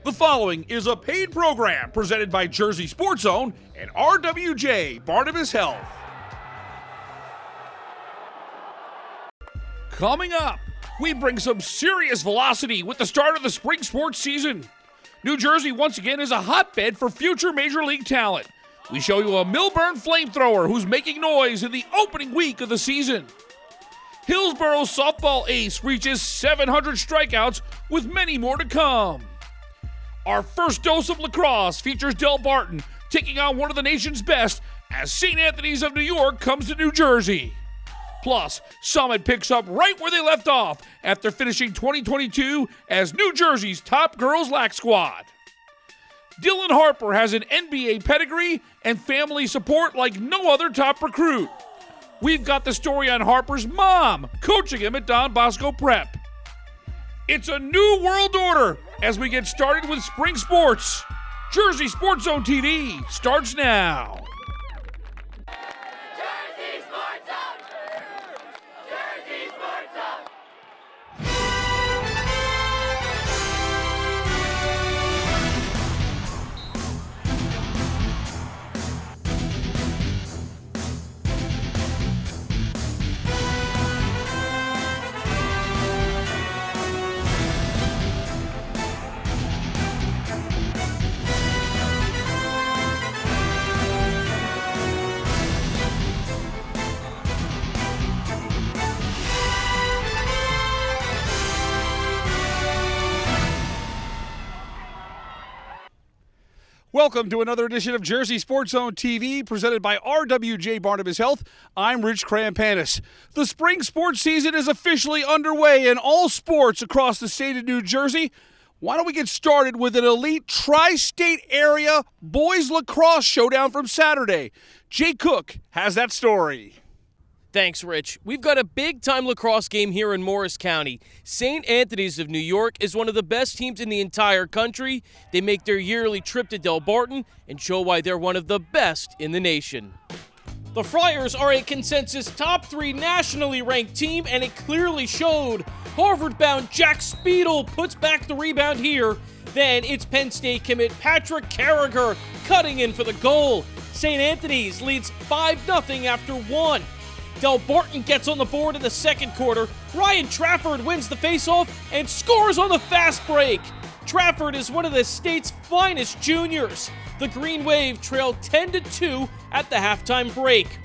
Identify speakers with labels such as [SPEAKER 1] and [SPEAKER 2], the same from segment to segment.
[SPEAKER 1] The following is a paid program presented by Jersey Sports Zone and RWJ Barnabas Health. Coming up, we bring some serious velocity with the start of the spring sports season. New Jersey once again is a hotbed for future Major League talent. We show you a Milburn flamethrower who's making noise in the opening week of the season. Hillsborough softball ace reaches 700 strikeouts with many more to come. Our first dose of lacrosse features Delbarton taking on one of the nation's best as St. Anthony's of New York comes to New Jersey. Plus, Summit picks up right where they left off after finishing 2022 as New Jersey's top girls lac squad. Dylan Harper has an NBA pedigree and family support like no other top recruit. We've got the story on Harper's mom coaching him at Don Bosco Prep. It's a new world order as we get started with spring sports. Jersey Sports Zone TV starts now.
[SPEAKER 2] Jersey Sports Zone! Jersey Sports Zone!
[SPEAKER 1] Welcome to another edition of Jersey Sports Zone TV, presented by RWJ Barnabas Health. I'm Rich Krampanis. The spring sports season is officially underway in all sports across the state of New Jersey. Why don't we get started with an elite tri-state area boys lacrosse showdown from Saturday. Jay Cook has that story.
[SPEAKER 3] Thanks, Rich. We've got a big-time lacrosse game here in Morris County. St. Anthony's of New York is one of the best teams in the entire country. They make their yearly trip to Delbarton and show why they're one of the best in the nation. The Friars are a consensus top 3 nationally ranked team, and it clearly showed. Harvard-bound Jack Speedle puts back the rebound here. Then it's Penn State commit Patrick Carragher cutting in for the goal. St. Anthony's leads 5-0 after 1. Delbarton gets on the board in the second quarter. Ryan Trafford wins the faceoff and scores on the fast break. Trafford is one of the state's finest juniors. The Green Wave trailed 10-2 at the halftime break.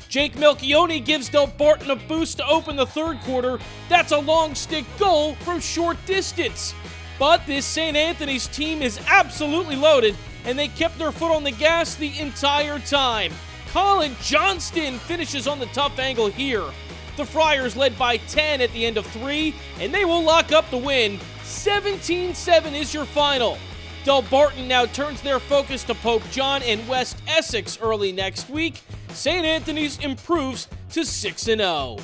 [SPEAKER 3] Jake Melchione gives Delbarton a boost to open the third quarter. That's a long stick goal from short distance. But this St. Anthony's team is absolutely loaded, and they kept their foot on the gas the entire time. Colin Johnston finishes on the tough angle here. The Friars led by 10 at the end of 3, and they will lock up the win. 17-7 is your final. Delbarton now turns their focus to Pope John and West Essex early next week. St. Anthony's improves to 6-0.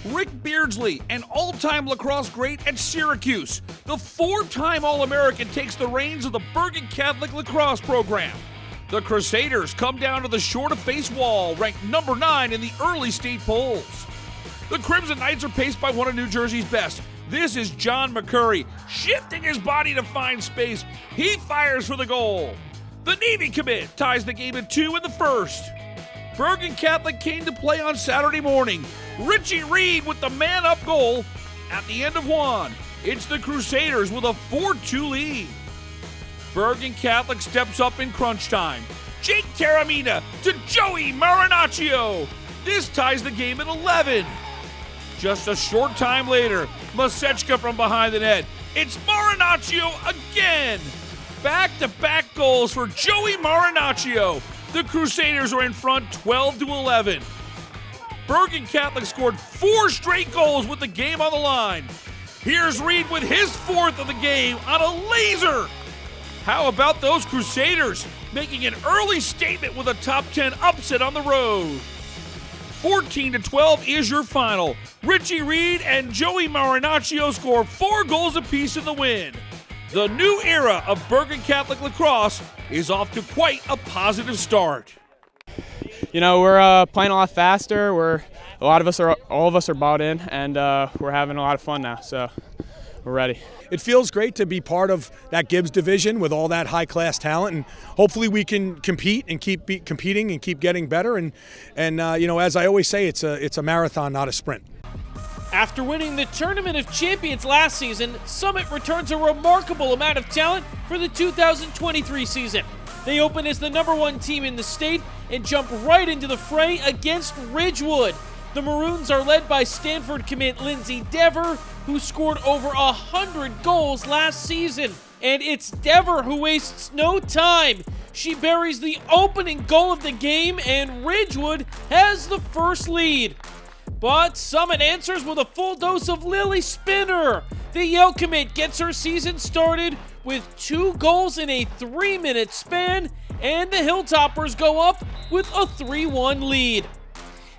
[SPEAKER 1] Rick Beardsley, an all-time lacrosse great at Syracuse. The 4-time All-American takes the reins of the Bergen Catholic lacrosse program. The Crusaders come down to the shore-to-face wall, ranked number 9 in the early state polls. The Crimson Knights are paced by one of New Jersey's best. This is John McCurry, shifting his body to find space. He fires for the goal. The Navy commit ties the game at 2 in the first. Bergen Catholic came to play on Saturday morning. Richie Reed with the man-up goal. At the end of 1, it's the Crusaders with a 4-2 lead. Bergen Catholic steps up in crunch time. Jake Taramina to Joey Marinaccio. This ties the game at 11. Just a short time later, Masechka from behind the net. It's Marinaccio again. Back-to-back goals for Joey Marinaccio. The Crusaders are in front 12-11. Bergen Catholic scored 4 straight goals with the game on the line. Here's Reed with his 4th of the game on a laser. How about those Crusaders making an early statement with a top 10 upset on the road? 14-12 is your final. Richie Reed and Joey Marinaccio score 4 goals apiece in the win. The new era of Bergen Catholic lacrosse is off to quite a positive start.
[SPEAKER 4] You know, we're playing a lot faster. All of us are bought in, and we're having a lot of fun now. So We're ready.
[SPEAKER 5] It feels great to be part of that Gibbs division with all that high-class talent, and hopefully we can compete and keep competing and keep getting better. And as I always say, it's a marathon, not a sprint.
[SPEAKER 3] After winning the Tournament of Champions last season, Summit returns a remarkable amount of talent for the 2023 season. They open as the #1 team in the state and jump right into the fray against Ridgewood. The Maroons are led by Stanford commit Lindsey Dever, who scored over 100 goals last season. And it's Dever who wastes no time. She buries the opening goal of the game, and Ridgewood has the first lead. But Summit answers with a full dose of Lily Spinner. The Yale commit gets her season started with 2 goals in a 3-minute span, and the Hilltoppers go up with a 3-1 lead.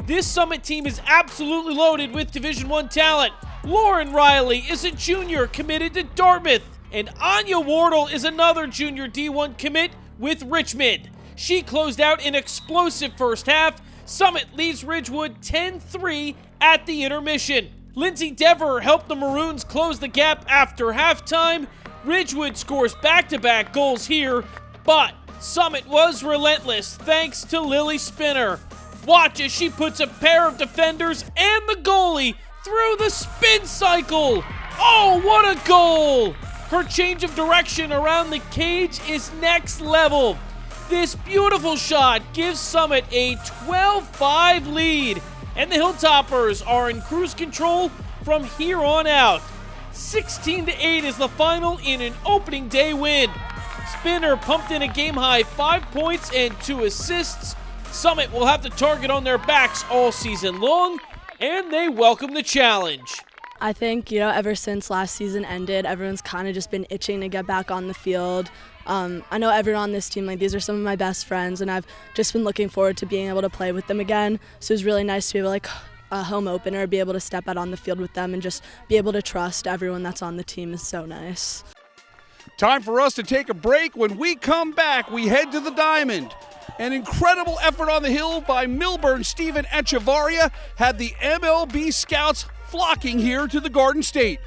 [SPEAKER 3] This Summit team is absolutely loaded with Division I talent. Lauren Riley is a junior committed to Dartmouth, and Anya Wardle is another junior D1 commit with Richmond. She closed out an explosive first half. Summit leads Ridgewood 10-3 at the intermission. Lindsey Dever helped the Maroons close the gap after halftime. Ridgewood scores back-to-back goals here, but Summit was relentless thanks to Lily Spinner. Watch as she puts a pair of defenders and the goalie through the spin cycle. Oh, what a goal! Her change of direction around the cage is next level. This beautiful shot gives Summit a 12-5 lead, and the Hilltoppers are in cruise control from here on out. 16-8 is the final in an opening day win. Spinner pumped in a game-high 5 points and 2 assists. Summit will have the target on their backs all season long, and they welcome the challenge.
[SPEAKER 6] I think, ever since last season ended, everyone's kind of just been itching to get back on the field. I know everyone on this team, these are some of my best friends, and I've just been looking forward to being able to play with them again. So it was really nice to be able to, a home opener, be able to step out on the field with them and just be able to trust everyone that's on the team is so nice.
[SPEAKER 1] Time for us to take a break. When we come back, we head to the Diamond. An incredible effort on the hill by Millburn Stephen Echevarria had the MLB scouts flocking here to the Garden State.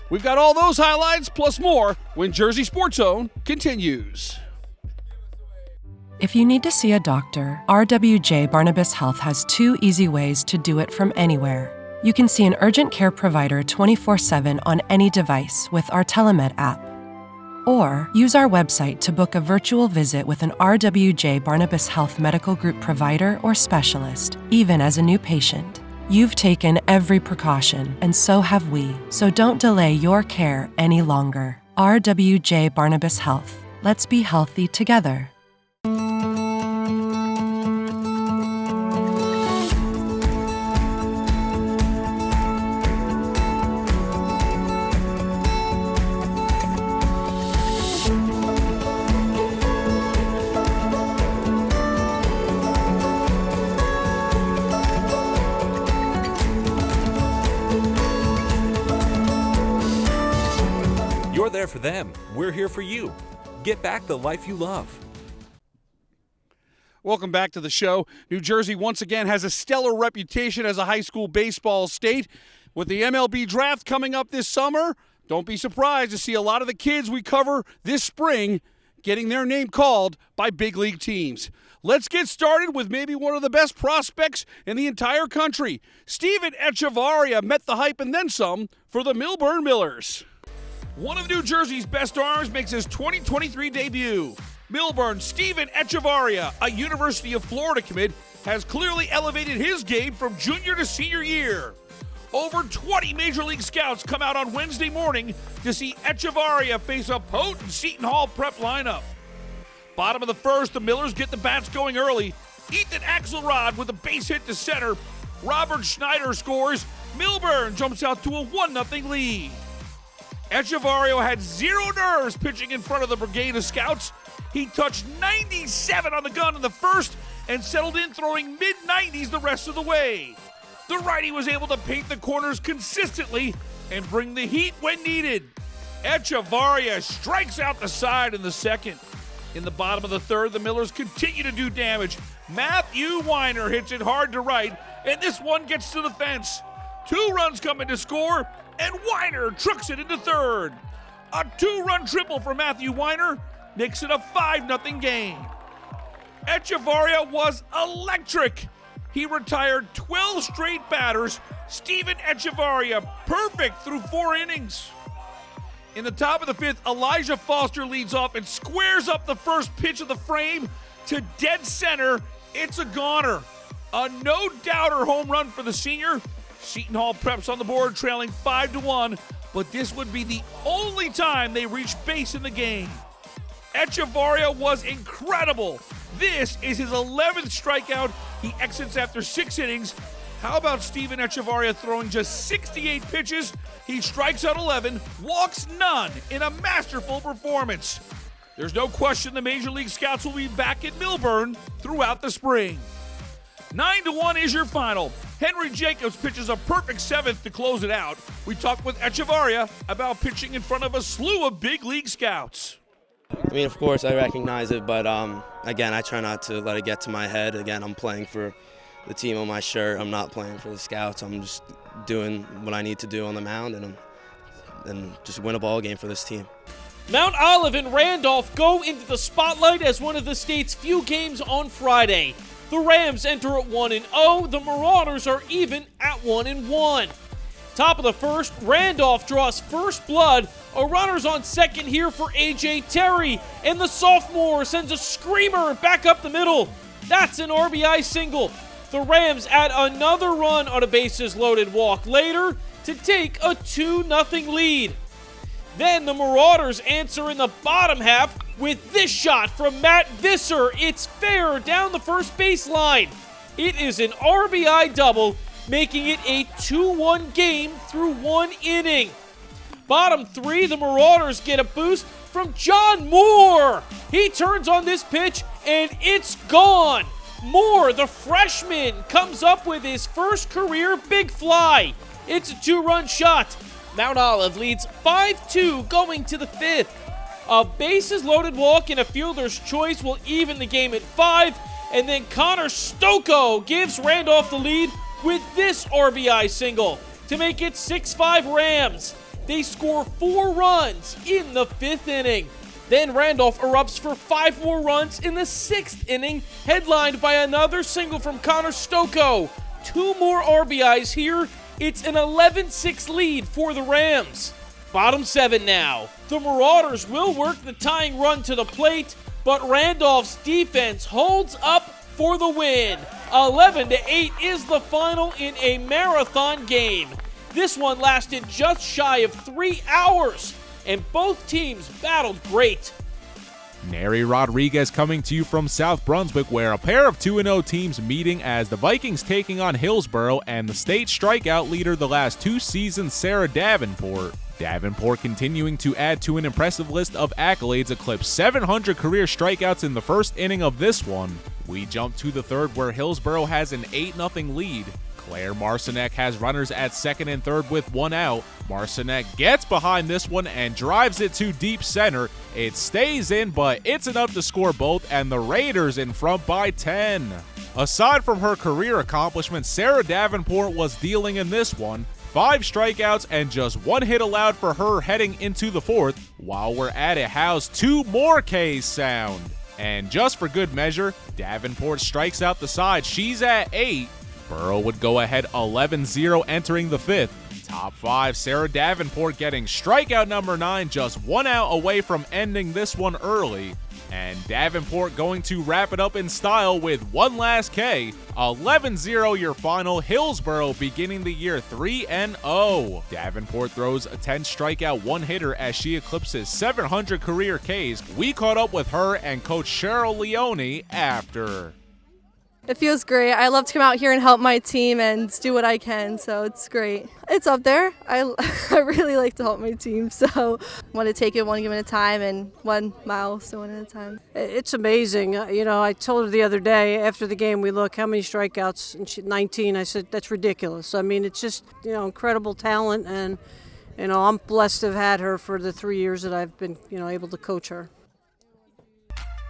[SPEAKER 1] We've got all those highlights plus more when Jersey Sports Zone continues.
[SPEAKER 7] If you need to see a doctor, RWJ Barnabas Health has 2 easy ways to do it from anywhere. You can see an urgent care provider 24/7 on any device with our Telemed app. Or use our website to book a virtual visit with an RWJ Barnabas Health Medical Group provider or specialist, even as a new patient. You've taken every precaution, and so have we, so don't delay your care any longer. RWJ Barnabas Health. Let's be healthy together.
[SPEAKER 8] You're there for them. We're here for you. Get back the life you love.
[SPEAKER 1] Welcome back to the show. New Jersey once again has a stellar reputation as a high school baseball state. With the MLB draft coming up this summer, don't be surprised to see a lot of the kids we cover this spring getting their name called by big league teams. Let's get started with maybe one of the best prospects in the entire country. Stephen Echevarria met the hype and then some for the Millburn Millers. One of New Jersey's best arms makes his 2023 debut. Millburn Stephen Echevarria, a University of Florida commit, has clearly elevated his game from junior to senior year. Over 20 Major League scouts come out on Wednesday morning to see Echevarria face a potent Seton Hall prep lineup. Bottom of the first, the Millers get the bats going early. Ethan Axelrod with a base hit to center. Robert Schneider scores. Millburn jumps out to a 1-0 lead. Echevarria had zero nerves pitching in front of the brigade of scouts. He touched 97 on the gun in the first and settled in throwing mid-90s the rest of the way. The righty was able to paint the corners consistently and bring the heat when needed. Echevarria strikes out the side in the second. In the bottom of the third, the Millers continue to do damage. Matthew Weiner hits it hard to right, and this one gets to the fence. 2 runs come in to score. and Weiner trucks it into third. A 2-run triple for Matthew Weiner makes it a 5-0 game. Echevarria was electric. He retired 12 straight batters. Steven Echevarria, perfect through 4 innings. In the top of the 5th, Elijah Foster leads off and squares up the first pitch of the frame to dead center. It's a goner. A no-doubter home run for the senior. Seton Hall Preps on the board, trailing 5-1, but this would be the only time they reached base in the game. Echevarria was incredible. This is his 11th strikeout. He exits after 6 innings. How about Steven Echevarria throwing just 68 pitches? He strikes out 11, walks none in a masterful performance. There's no question the Major League Scouts will be back at Milburn throughout the spring. 9-1 is your final. Henry Jacobs pitches a perfect 7th to close it out. We talked with Echevarria about pitching in front of a slew of big league scouts.
[SPEAKER 9] I mean, of course, I recognize it, but again, I try not to let it get to my head. Again, I'm playing for the team on my shirt. I'm not playing for the scouts. I'm just doing what I need to do on the mound and just win a ball game for this team.
[SPEAKER 3] Mount Olive and Randolph go into the spotlight as one of the state's few games on Friday. The Rams enter at 1-0. The Marauders are even at 1-1. Top of the first, Randolph draws first blood. A runner's on second here for A.J. Terry, and the sophomore sends a screamer back up the middle. That's an RBI single. The Rams add another run on a bases-loaded walk later to take a 2-0 lead. Then the Marauders answer in the bottom half with this shot from Matt Visser. It's fair down the first baseline. It is an RBI double, making it a 2-1 game through 1 inning. Bottom 3, the Marauders get a boost from John Moore. He turns on this pitch, and it's gone. Moore, the freshman, comes up with his first career big fly. It's a 2-run shot. Mount Olive leads 5-2 going to the 5th. A bases-loaded walk and a fielder's choice will even the game at 5, and then Connor Stocco gives Randolph the lead with this RBI single to make it 6-5 Rams. They score 4 runs in the 5th inning. Then Randolph erupts for 5 more runs in the 6th inning, headlined by another single from Connor Stocco. 2 more RBIs here. It's an 11-6 lead for the Rams. Bottom 7 now. The Marauders will work the tying run to the plate, but Randolph's defense holds up for the win. 11-8 is the final in a marathon game. This one lasted just shy of 3 hours, and both teams battled great.
[SPEAKER 10] Neri Rodriguez coming to you from South Brunswick, where a pair of 2-0 teams meeting as the Vikings taking on Hillsborough and the state strikeout leader the last 2 seasons, Sarah Davenport. Davenport continuing to add to an impressive list of accolades, eclipsed 700 career strikeouts in the first inning of this one. We jump to the 3rd, where Hillsborough has an 8-0 lead. Claire Marcinek has runners at 2nd and 3rd with 1 out. Marcinek gets behind this one and drives it to deep center. It stays in, but it's enough to score both, and the Raiders in front by 10. Aside from her career accomplishments, Sarah Davenport was dealing in this one. 5 strikeouts and just 1 hit allowed for her heading into the 4th. While we're at it, how's 2 more Ks sound? And just for good measure, Davenport strikes out the side. She's at 8. Burrow would go ahead 11-0 entering the 5th. Top 5, Sarah Davenport getting strikeout number 9, just 1 out away from ending this one early. And Davenport going to wrap it up in style with 1 last K. 11-0 your final. Hillsborough beginning the year 3-0. Davenport throws a 10 strikeout 1 hitter as she eclipses 700 career Ks. We caught up with her and Coach Cheryl Leone after.
[SPEAKER 11] It feels great. I love to come out here and help my team and do what I can, so it's great. It's up there. I really like to help my team, so I want to take it 1 game at a time and 1 milestone at a time.
[SPEAKER 12] It's amazing. I told her the other day after the game, we look, how many strikeouts? And she 19. I said, that's ridiculous. I mean, it's just, incredible talent, and, I'm blessed to have had her for the 3 years that I've been, able to coach her.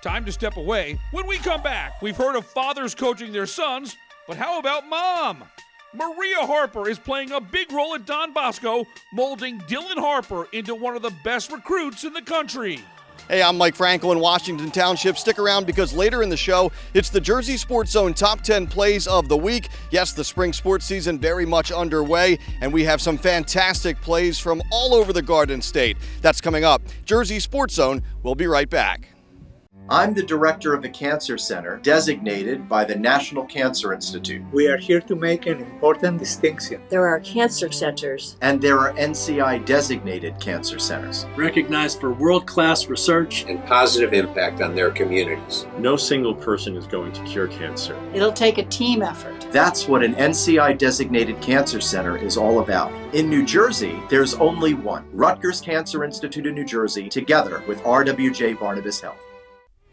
[SPEAKER 1] Time to step away. When we come back, we've heard of fathers coaching their sons, but how about mom? Maria Harper is playing a big role at Don Bosco, molding Dylan Harper into one of the best recruits in the country.
[SPEAKER 13] Hey, I'm Mike Frankel in Washington Township. Stick around because later in the show, it's the Jersey Sports Zone Top 10 Plays of the Week. Yes, the spring sports season very much underway, and we have some fantastic plays from all over the Garden State. That's coming up. Jersey Sports Zone, we'll be right back.
[SPEAKER 14] I'm the director of the Cancer Center, designated by the National Cancer Institute.
[SPEAKER 15] We are here to make an important distinction.
[SPEAKER 16] There are cancer centers.
[SPEAKER 14] And there are NCI-designated cancer centers.
[SPEAKER 17] Recognized for world-class research
[SPEAKER 18] and positive impact on their communities.
[SPEAKER 19] No single person is going to cure cancer.
[SPEAKER 16] It'll take a team effort.
[SPEAKER 14] That's what an NCI-designated cancer center is all about. In New Jersey, there's only one. Rutgers Cancer Institute in New Jersey, together with RWJ Barnabas Health.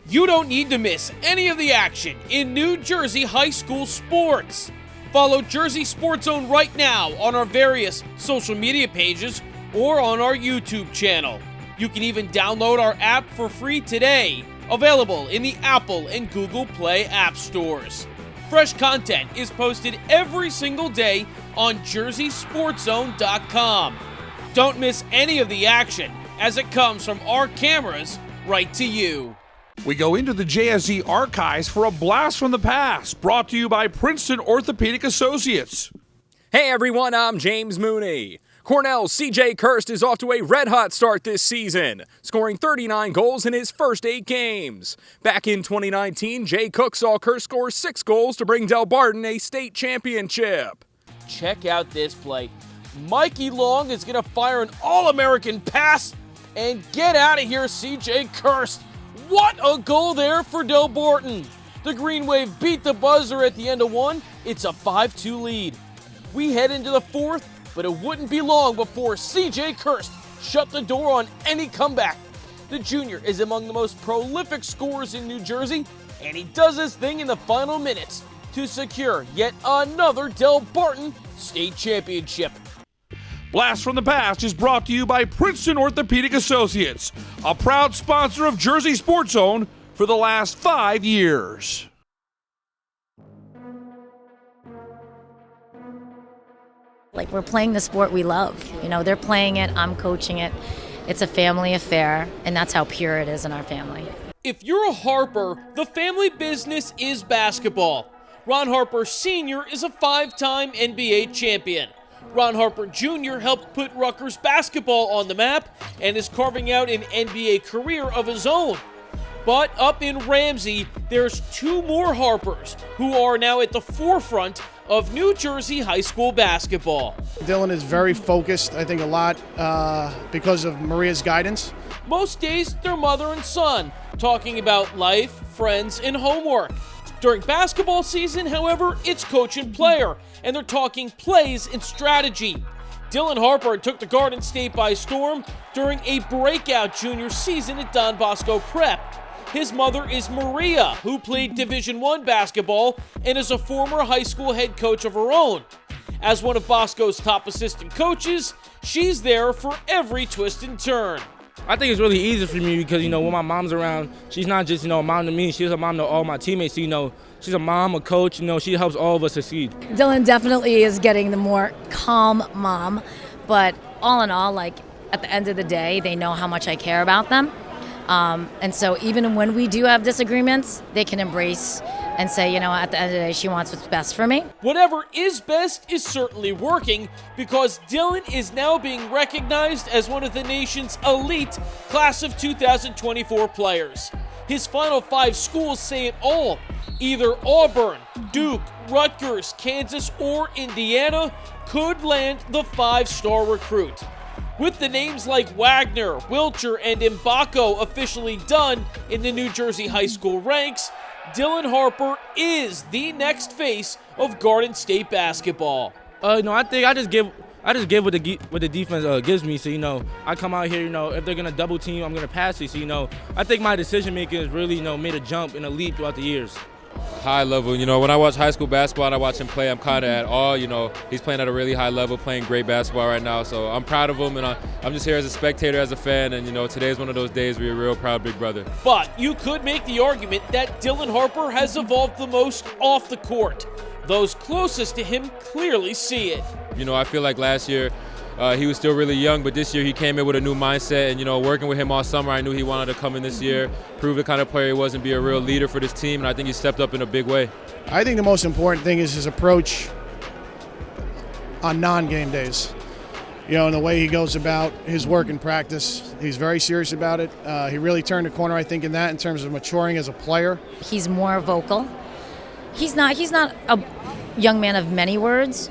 [SPEAKER 3] You don't need to miss any of the action in New Jersey high school sports. Follow Jersey Sports Zone right now on our various social media pages or on our YouTube channel. You can even download our app for free today, available in the Apple and Google Play app stores. Fresh content is posted every single day on JerseySportsZone.com. Don't miss any of the action as it comes from our cameras right to you.
[SPEAKER 1] We go into the JSZ archives for a blast from the past, brought to you by Princeton Orthopedic Associates.
[SPEAKER 20] Hey everyone, I'm James Mooney. Cornell's C.J. Kirst is off to a red-hot start this season, scoring 39 goals in his first 8 games. Back in 2019, Jay Cook saw Kirst score 6 goals to bring Del Barton a state championship.
[SPEAKER 3] Check out this play. Mikey Long is going to fire an All-American pass and get out of here, C.J. Kirst. What a goal there for Del Barton. The Green Wave beat the buzzer at the end of one. It's a 5-2 lead. We head into the fourth, but it wouldn't be long before C.J. Kirst shut the door on any comeback. The junior is among the most prolific scorers in New Jersey, and he does his thing in the final minutes to secure yet another Del Barton state championship.
[SPEAKER 1] Blast from the Past is brought to you by Princeton Orthopedic Associates, a proud sponsor of Jersey Sports Zone for the last 5 years.
[SPEAKER 21] Like, we're playing the sport we love. You know, they're playing it, I'm coaching it. It's a family affair, and that's how pure it is in our family.
[SPEAKER 3] If you're a Harper, the family business is basketball. Ron Harper Sr. is a 5-time NBA champion. Ron Harper Jr. helped put Rutgers basketball on the map and is carving out an NBA career of his own. But up in Ramsey, there's 2 more Harpers who are now at the forefront of New Jersey high school basketball.
[SPEAKER 22] Dylan is very focused, I think a lot because of Maria's guidance.
[SPEAKER 3] Most days, they're mother and son, talking about life, friends, and homework. During basketball season, however, it's coach and player, and they're talking plays and strategy. Dylan Harper took the Garden State by storm during a breakout junior season at Don Bosco Prep. His mother is Maria, who played Division I basketball and is a former high school head coach of her own. As one of Bosco's top assistant coaches, she's there for every twist and turn.
[SPEAKER 23] I think it's really easy for me because, when my mom's around, she's not just, a mom to me, she's a mom to all my teammates. She's a mom, a coach, she helps all of us succeed.
[SPEAKER 21] Dylan definitely is getting the more calm mom, but all in all, at the end of the day, they know how much I care about them. And so even when we do have disagreements, they can embrace and say, at the end of the day, she wants what's best for me.
[SPEAKER 3] Whatever is best is certainly working because Dylan is now being recognized as one of the nation's elite class of 2024 players. His final 5 schools say it all. Either Auburn, Duke, Rutgers, Kansas, or Indiana could land the 5-star recruit. With the names like Wagner, Wilcher, and Mbako officially done in the New Jersey high school ranks, Dylan Harper is the next face of Garden State basketball.
[SPEAKER 23] I think I just give what the defense gives me. So, I come out here, if they're going to double team, I'm going to pass it. So, I think my decision making has really, made a jump and a leap throughout the years.
[SPEAKER 24] High level, when I watch high school basketball and I watch him play, I'm kind of at awe. He's playing at a really high level, playing great basketball right now. So I'm proud of him, and I'm just here as a spectator, as a fan. And today's one of those days where you're a real proud big brother.
[SPEAKER 3] But you could make the argument that Dylan Harper has evolved the most off the court. Those closest to him clearly see it.
[SPEAKER 24] You know, I feel like last year he was still really young, but this year he came in with a new mindset. And, you know, working with him all summer, I knew he wanted to come in this year, prove the kind of player he was, and be a real leader for this team. And I think he stepped up in a big way.
[SPEAKER 22] I think the most important thing is his approach on non-game days. You know, and the way he goes about his work and practice. He's very serious about it. He really turned a corner, I think, in that in terms of maturing as a player.
[SPEAKER 21] He's more vocal. He's not a young man of many words,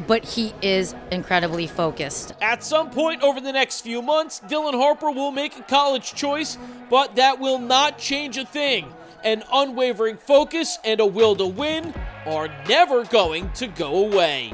[SPEAKER 21] but he is incredibly focused.
[SPEAKER 3] At some point over the next few months, Dylan Harper will make a college choice, but that will not change a thing. An unwavering focus and a will to win are never going to go away.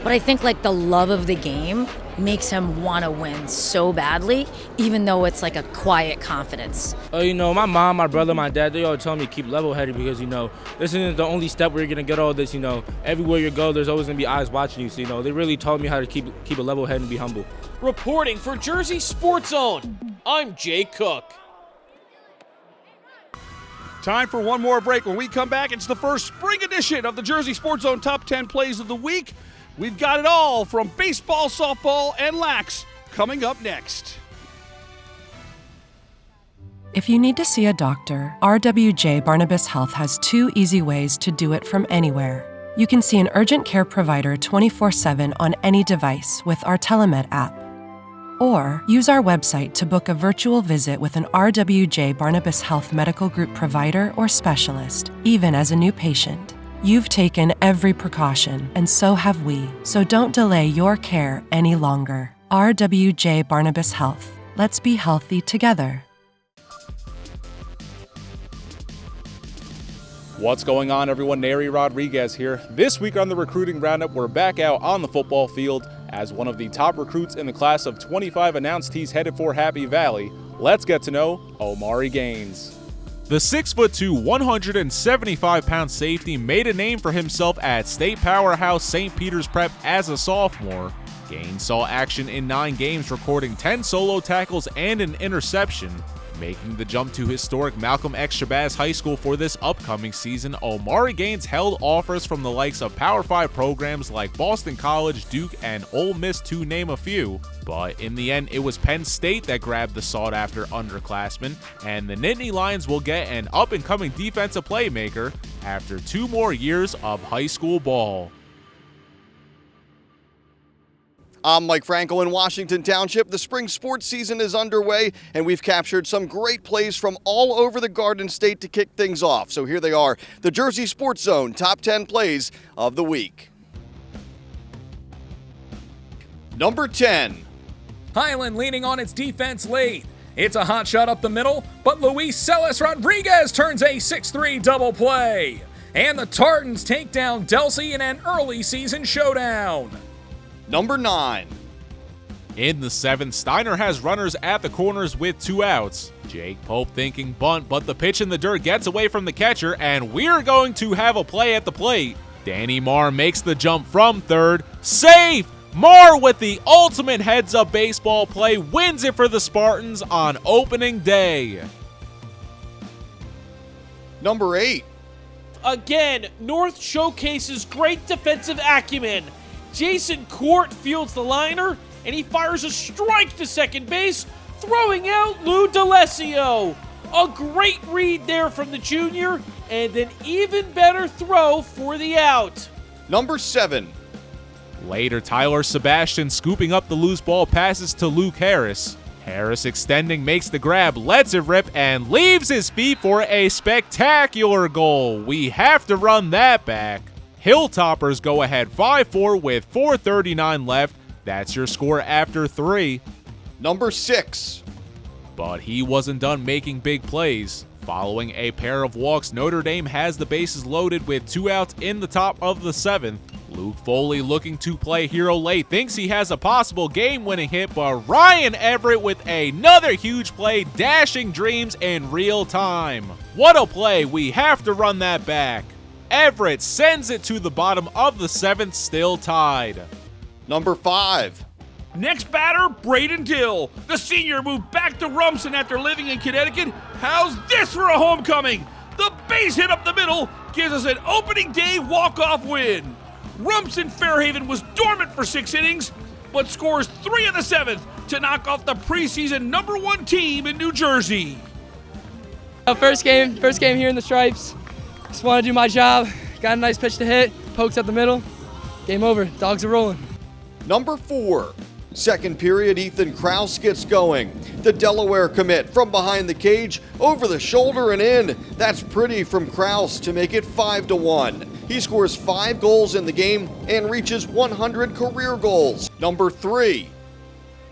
[SPEAKER 21] But I think like the love of the game makes him want to win so badly, even though it's like a quiet confidence.
[SPEAKER 23] You know, my mom, my brother, my dad, they all tell me keep level-headed because, you know, this isn't the only step where you're going to get all this, you know. Everywhere you go, there's always going to be eyes watching you. So, you know, they really taught me how to keep a level head and be humble.
[SPEAKER 3] Reporting for Jersey Sports Zone, I'm Jay Cook.
[SPEAKER 1] Time for one more break. When we come back, it's the first spring edition of the Jersey Sports Zone Top 10 Plays of the Week. We've got it all from baseball, softball, and lax coming up next.
[SPEAKER 7] If you need to see a doctor, RWJ Barnabas Health has 2 easy ways to do it from anywhere. You can see an urgent care provider 24/7 on any device with our Telemed app. Or use our website to book a virtual visit with an RWJ Barnabas Health Medical Group provider or specialist, even as a new patient. You've taken every precaution, and so have we. So don't delay your care any longer. RWJ Barnabas Health. Let's be healthy together.
[SPEAKER 10] What's going on, everyone? Neri Rodriguez here. This week on the Recruiting Roundup, we're back out on the football field as one of the top recruits in the class of 25 announced he's headed for Happy Valley. Let's get to know Omari Gaines. The 6'2", 175-pound safety made a name for himself at state powerhouse St. Peter's Prep as a sophomore. Gaines saw action in 9 games, recording 10 solo tackles and an interception. Making the jump to historic Malcolm X Shabazz High School for this upcoming season, Omari Gaines held offers from the likes of Power 5 programs like Boston College, Duke, and Ole Miss to name a few. But in the end, it was Penn State that grabbed the sought-after underclassman, and the Nittany Lions will get an up-and-coming defensive playmaker after 2 more years of high school ball.
[SPEAKER 13] I'm Mike Franco in Washington Township. The spring sports season is underway, and we've captured some great plays from all over the Garden State to kick things off. So here they are, the Jersey Sports Zone Top 10 Plays of the Week. Number 10.
[SPEAKER 20] Highland leaning on its defense late. It's a hot shot up the middle, but Luis Celis Rodriguez turns a 6-3 double play. And the Tartans take down Delsey in an early season showdown.
[SPEAKER 13] Number 9.
[SPEAKER 10] In the 7th, Steiner has runners at the corners with 2 outs. Jake Pope thinking bunt, but the pitch in the dirt gets away from the catcher, and we're going to have a play at the plate. Danny Marr makes the jump from third. Safe! Marr with the ultimate heads-up baseball play wins it for the Spartans on opening day.
[SPEAKER 13] Number 8.
[SPEAKER 3] Again, North showcases great defensive acumen. Jason Court fields the liner, and he fires a strike to second base, throwing out Lou D'Alessio. A great read there from the junior, and an even better throw for the out.
[SPEAKER 13] Number 7.
[SPEAKER 10] Later, Tyler Sebastian scooping up the loose ball passes to Luke Harris. Harris extending, makes the grab, lets it rip, and leaves his feet for a spectacular goal. We have to run that back. Hilltoppers go ahead 5-4 with 4:39 left. That's your score after 3.
[SPEAKER 13] Number 6.
[SPEAKER 10] But he wasn't done making big plays. Following a pair of walks, Notre Dame has the bases loaded with 2 outs in the top of the 7th. Luke Foley, looking to play hero late, thinks he has a possible game-winning hit, but Ryan Everett with another huge play, dashing dreams in real time. What a play, we have to run that back. Everett sends it to the bottom of the 7th, still tied.
[SPEAKER 13] Number 5.
[SPEAKER 1] Next batter, Braden Dill. The senior moved back to Rumson after living in Connecticut. How's this for a homecoming? The base hit up the middle gives us an opening day walk-off win. Rumps in Fairhaven was dormant for 6 innings, but scores 3 in the 7th to knock off the preseason #1 team in New Jersey.
[SPEAKER 2] First game here in the Stripes. Just want to do my job. Got a nice pitch to hit, pokes up the middle. Game over. Dogs are rolling.
[SPEAKER 13] Number 4. Second period, Ethan Kraus gets going. The Delaware commit from behind the cage, over the shoulder and in. That's pretty from Kraus to make it 5-1. He scores 5 goals in the game and reaches 100 career goals. Number 3.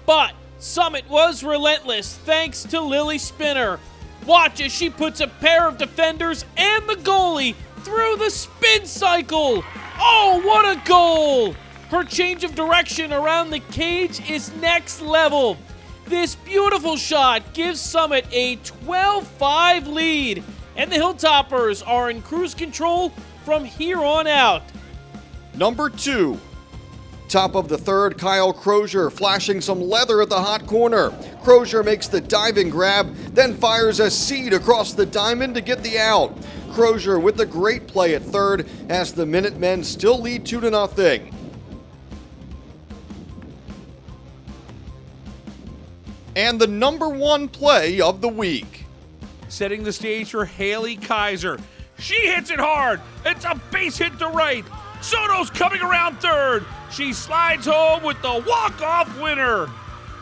[SPEAKER 3] But Summit was relentless thanks to Lily Spinner. Watch as she puts a pair of defenders and the goalie through the spin cycle. Oh, what a goal! Her change of direction around the cage is next level. This beautiful shot gives Summit a 12-5 lead, and the Hilltoppers are in cruise control from here on out.
[SPEAKER 13] Number 2. Top of the third, Kyle Crozier flashing some leather at the hot corner. Crozier makes the diving grab, then fires a seed across the diamond to get the out. Crozier with the great play at third as the Minutemen still lead 2-0. And the number 1 play of the week.
[SPEAKER 1] Setting the stage for Haley Kaiser. She hits it hard. It's a base hit to right. Soto's coming around third. She slides home with the walk-off winner.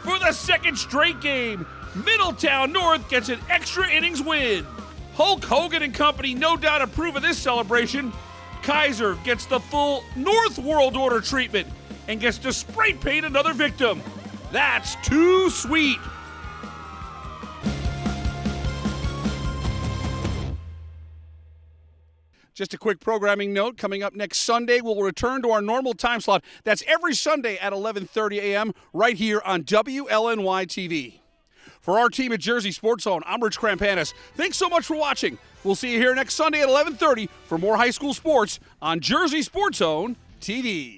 [SPEAKER 1] For the second straight game, Middletown North gets an extra innings win. Hulk Hogan and company no doubt approve of this celebration. Kaiser gets the full North World Order treatment and gets to spray paint another victim. That's too sweet. Just a quick programming note, coming up next Sunday, we'll return to our normal time slot. That's every Sunday at 11:30 a.m. right here on WLNY TV. For our team at Jersey Sports Zone, I'm Rich Krampanis. Thanks so much for watching. We'll see you here next Sunday at 11:30 for more high school sports on Jersey Sports Zone TV.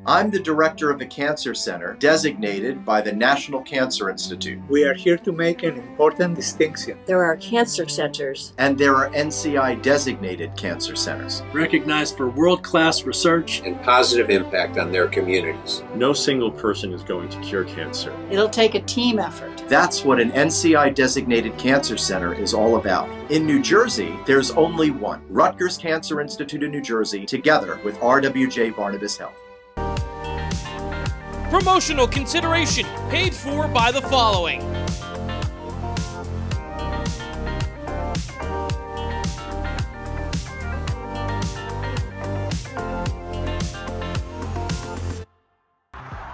[SPEAKER 14] I'm the director of the Cancer Center, designated by the National Cancer Institute.
[SPEAKER 15] We are here to make an important distinction.
[SPEAKER 16] There are cancer centers.
[SPEAKER 14] And there are NCI-designated cancer centers.
[SPEAKER 17] Recognized for world-class research
[SPEAKER 18] and positive impact on their communities.
[SPEAKER 19] No single person is going to cure cancer.
[SPEAKER 16] It'll take a team effort.
[SPEAKER 14] That's what an NCI-designated cancer center is all about. In New Jersey, there's only one. Rutgers Cancer Institute in New Jersey, together with RWJ Barnabas Health.
[SPEAKER 3] Promotional consideration paid for by the following.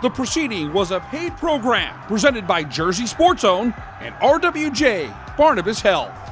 [SPEAKER 1] The proceeding was a paid program presented by Jersey Sports Zone and RWJ Barnabas Health.